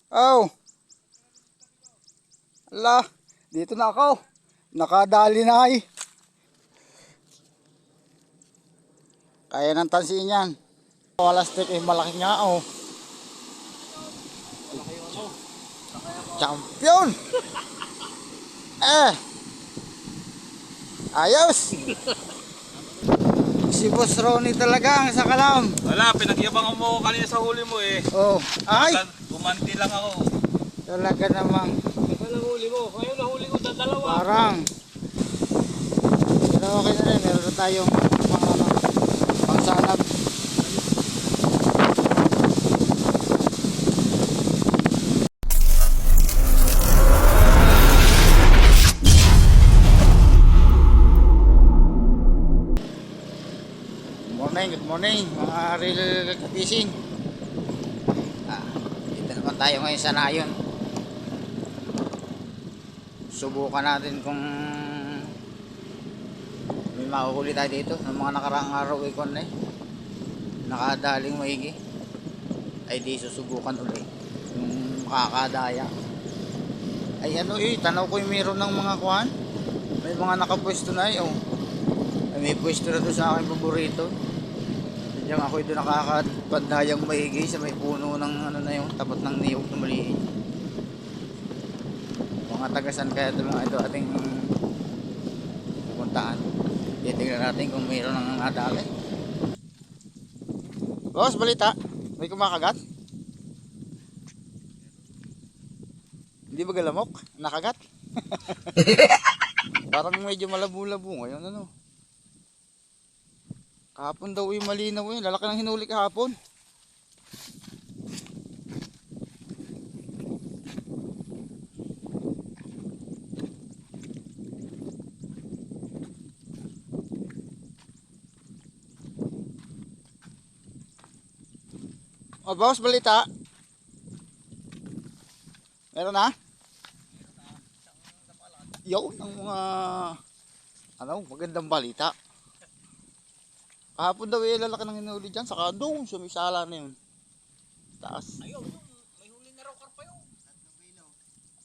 Oh, ala, dito na ako. Nakadali na ay. Kaya ng tansiin yan. Walastik eh, malaki nga oh. Champion! Eh! Ayos! Si Boss Ronnie talaga ang sakalam. Wala, pinagyabangan mo kanina sa huli mo eh. Oh, ay! Gumanti lang ako. Talaga namang. Ano huli mo? Ngayon nahuli ko sa dalawa. Parang. Pero okay na rin. Meron na tayong pangsanab. Good morning mga real fishing. Dito naman tayo ngayon sa Nayon. Subukan natin kung may mahuhuli tayo dito ng mga nakaraang araw ikon na nakadaling maigi. Ay di susubukan ulit yung makakadaya. Ay ano tanaw ko yung meron ng mga kuhan. May mga nakapwesto na ay may pwesto na doon sa aking paborito. Diyan ako doon nakakapandayang maigi sa may puno ng ano na yung tapat ng niyog na maliit. Mga tagasan kaya ito mga ito ating pupuntaan. Titignan natin kung mayroon ng nadali. Boss, balita. May kumakagat? Hindi ba galamok? Nakagat? Parang medyo malabo-labo ngayon ano. Kahapon daw yung malinaw yun. Lalaki ng hinuli kahapon. O boss, balita. Meron na? Yun ang mga magandang balita. Kahapon daw lalaki ng hinuli dyan, saka doon sa may sala na yun. Taas. Ayun, may huli na raw karpa yun.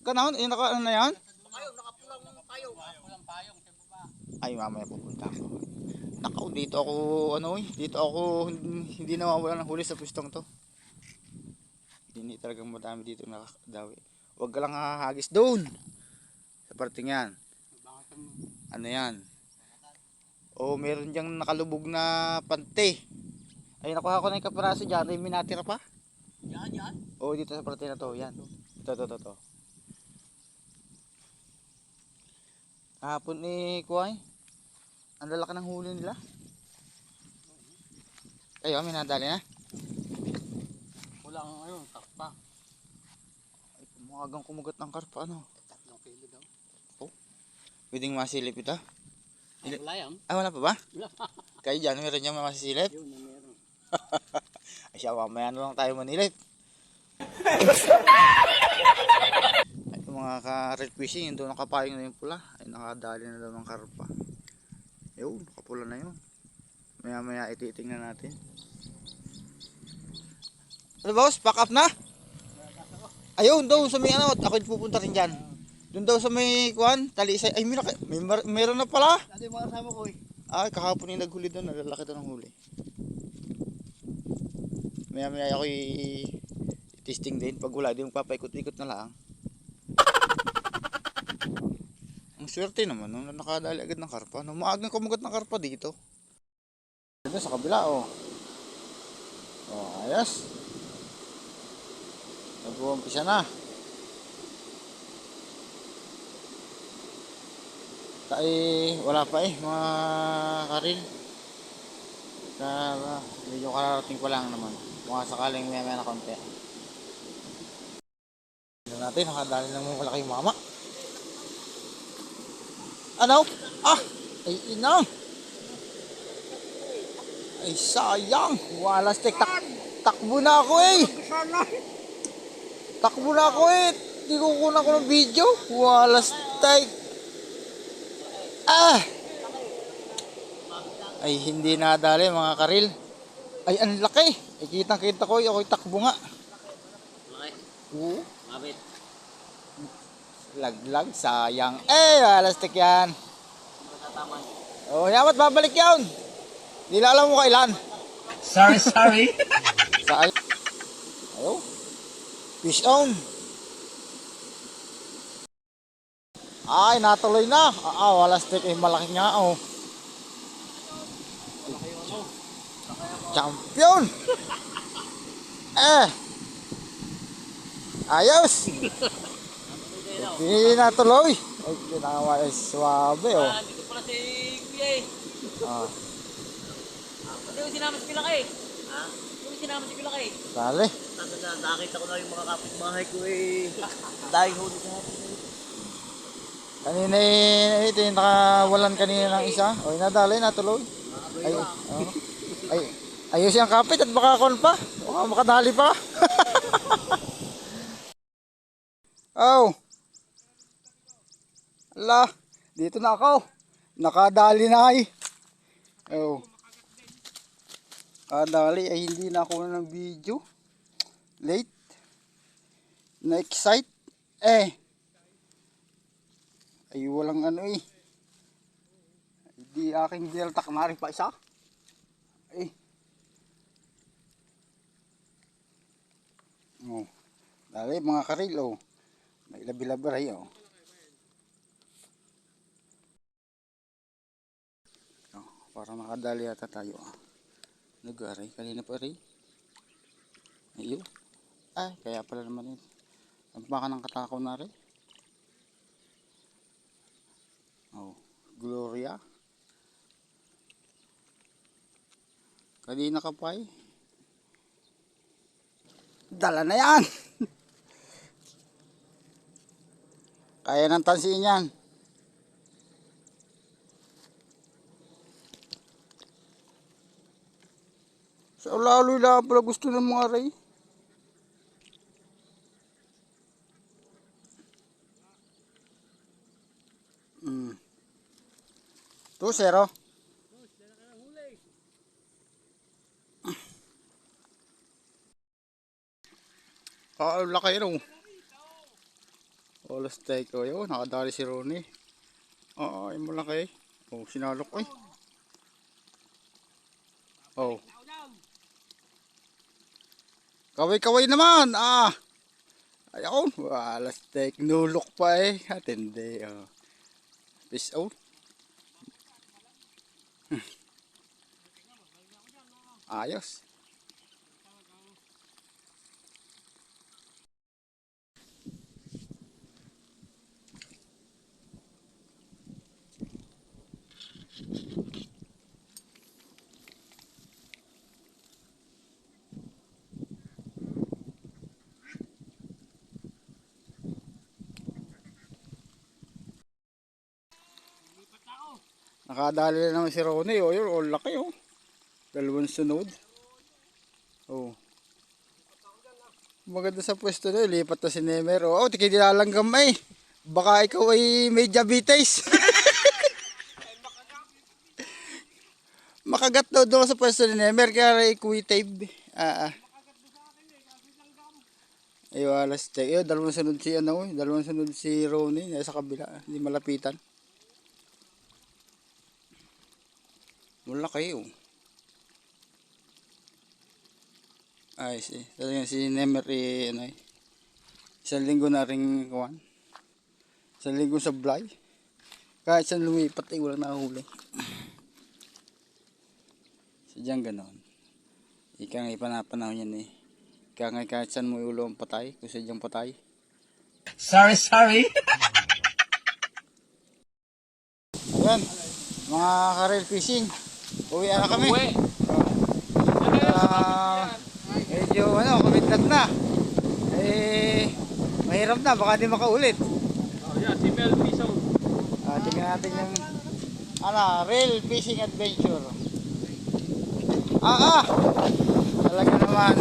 Ganon, ano na yan? Ayun, nakapulang payong. Nakapulang payong sa baba. Ay, mamaya pupunta ako. Nakaw, dito ako, dito ako hindi nawawala ng huli sa pwestong to. Hindi talagang madami dito nakadawi. Huwag ka lang hahagis doon. Sa parting yan. Ano yan? Meron diyang nakalubog na pante. Ay, nakuha ko na yung kapiraso dyan. Ay, minatira pa. Yan. Dito sa parte na to. Yan. Ito. Kahapon kuhay. Ang lalaki ng huli nila. Kayo, minadali na. Kulang ngayon, karpa. Ay, kumagang kumugat ng karpa, 3 kilo daw. Pwedeng masilip ito. Wala yan. Wala pa ba? Kayo dyan, meron niyang masisilip? Yun, meron. Ay siya, mamaya na lang tayo manilip. Ay, mga ka-red fishing, yung doon nakapayong na yung pula. Ay, nakadali na daw ng karpa. Yun, nakapula na yun. Maya ititingnan natin. Ano boss, pack up na? Ayun, doon sa may ako pupunta rin dyan. Doon daw sa may talisay. Ay, meron na pala. Dati mga kasama ko Ay, kahapon yung naghuli doon. Nalalaki doon ng huli. Maya ako i-testing din. Pag wala, di yung papaikot-ikot na lang. Ang swerte naman nung nakadali agad ng karpa. Maagang kumugat ng karpa dito. Dito sa kabila, ayos. Nag-uumpisa na. Wala pa mga karil. Medyo kararating pa lang naman. Mga sakaling may na konti. Tignan natin, nakadali ng mga malaking mama. Ano? Ay inang. Ay sayang. Wala stick. Takbo na ako Takbo na ako Hindi ko kunan ko ng video. Wala stick. Ay hindi nadali mga karil. Ay ang laki. Ay kitang kita ko. Ako'y takbo nga. Mabit. Laglag, sayang. Alastik yan. Matataman. Oh, yamat babalik yun. Hindi na alam mo kailan. Sorry. Sayang. Ayo. Fish on. Ay, natuloy na. Wala stick. Malaki nga, oh. Champion! Ayos! Hindi natuloy. Ay, ginawa ay swabe, oh. Dito pala si Kuya eh. Ah, Hindi ko sinama si Pilak eh. Ha? Hindi ko sinama si Pilak eh. dali. Nakita ko na yung mga kapitbahay ko eh. Dahil huli ka natin. Kanina ito yung nakawalan kanina ng isa. O, nadali, natuloy. Ay, oh. Ay, ayos yung kapit at baka kon pa. Baka makadali pa. Oh. Ala, dito na ako. Nakadali na ay. Oh. Kadali ay hindi na ako ng video. Late. Na-excite. Ay walang ano eh. Hindi aking deltak na rin pa isa. Oh. Dali mga karil oh. May labi-labi oh. Para makadali yata tayo Nagaray, kanina pa rin. Ayun. Ay, kaya pala naman yun. Baka ng katakaw na rin. Oh, Gloria. Kanina ka pa eh. Dala na yan. Kaya ng tansiin yan. Sa lalo lang pala gusto ng mga ray. Tu zero. Laki no. Olas take ko yun. Nakadali si Ronnie. Ay malaki. Oh, sinalok eh. Oh. Kaway-kaway naman. Ayun. Alas take. Nulok pa eh. Atindi. Peace out. Ayos. Nakadali na naman si Ronnie. Oh, yun. Oh, laki oh. Dalawang sunod. Oh. Maganda sa pwesto na. Lipat na si Nemer. Oh, tikidilalanggam eh. Baka ikaw ay may diabetes. Makagat daw doon sa pwesto ni Nemer. Kaya equitabe. Ay, walas check. Dalawang sunod si ano. Dalawang sunod si Ronnie. Sa kabila. Hindi malapitan. Wala kayo. Ay, si Nemer ano eh. Isang linggo na rin kawan. Isang linggo sa blay. Kahit saan lumipat eh, walang nahuli. Sadyang ganon. Ika nga ipanapanahon yan eh. Ika nga kahit saan mo ulo ang patay, kung sadyang patay. Sorry. Ayan, mga karel fishing. Uwi na kami. Medyo kumitlat na. Mahirap na, baka di makaulit. Simel piso. Tingnan natin yung real fishing adventure. Talaga naman.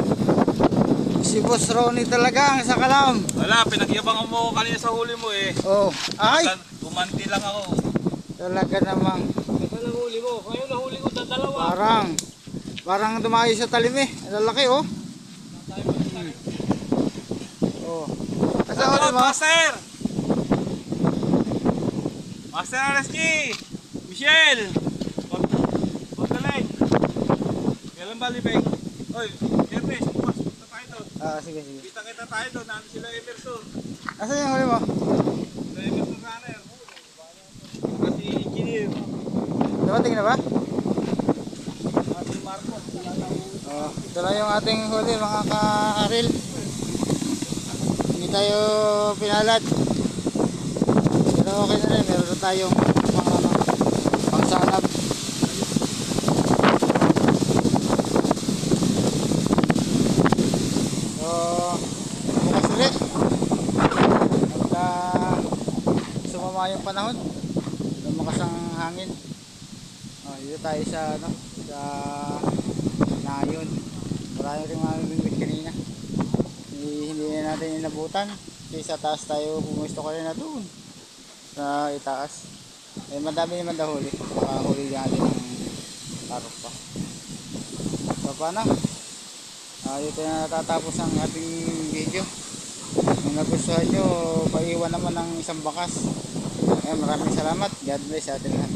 Si Boss Ronnie talaga ang sakalam. Wala, pinagyabangan mo kanina sa huli mo eh. Oh, ay! Tumanti lang ako. Talaga namang. Ito na huli mo. Ngayon nahuli ko sa dalawa. Parang dumayo sa talim eh. Ang lalaki oh. Oo. Asa huli mo? Master! Master RSG! Michelle! Pagdalig! Kailan ba libeng? Oy, Ernest, bukas punta tayo doon. Sige, sige. Kita-kita tayo doon, namin sila Emerson. Asa yung huli mo? Sila Emerson Runner. Kasi engineer. Dumating na ba? Kasi Marco. Ito na yung ating huli mga ka-aril. Hindi tayo pinalad. Pero okay na rin, meron na tayong mga pangsanab. So, bukas ulit. Pagka sumama yung panahon, lumakas ang hangin. Dito tayo sa sa Nayon. Marami rin mamimingwit kanina. Hindi na natin inabutan. Kasi sa taas tayo pumusto ka rin na doon. Sa itaas. Madami naman dahuli. Makahuli natin ng tarok pa. So paano? Dito na natatapos ang ating video. Kung nagustuhan nyo, paiwan naman ng isang bakas. Maraming salamat. God bless sa atin lahat.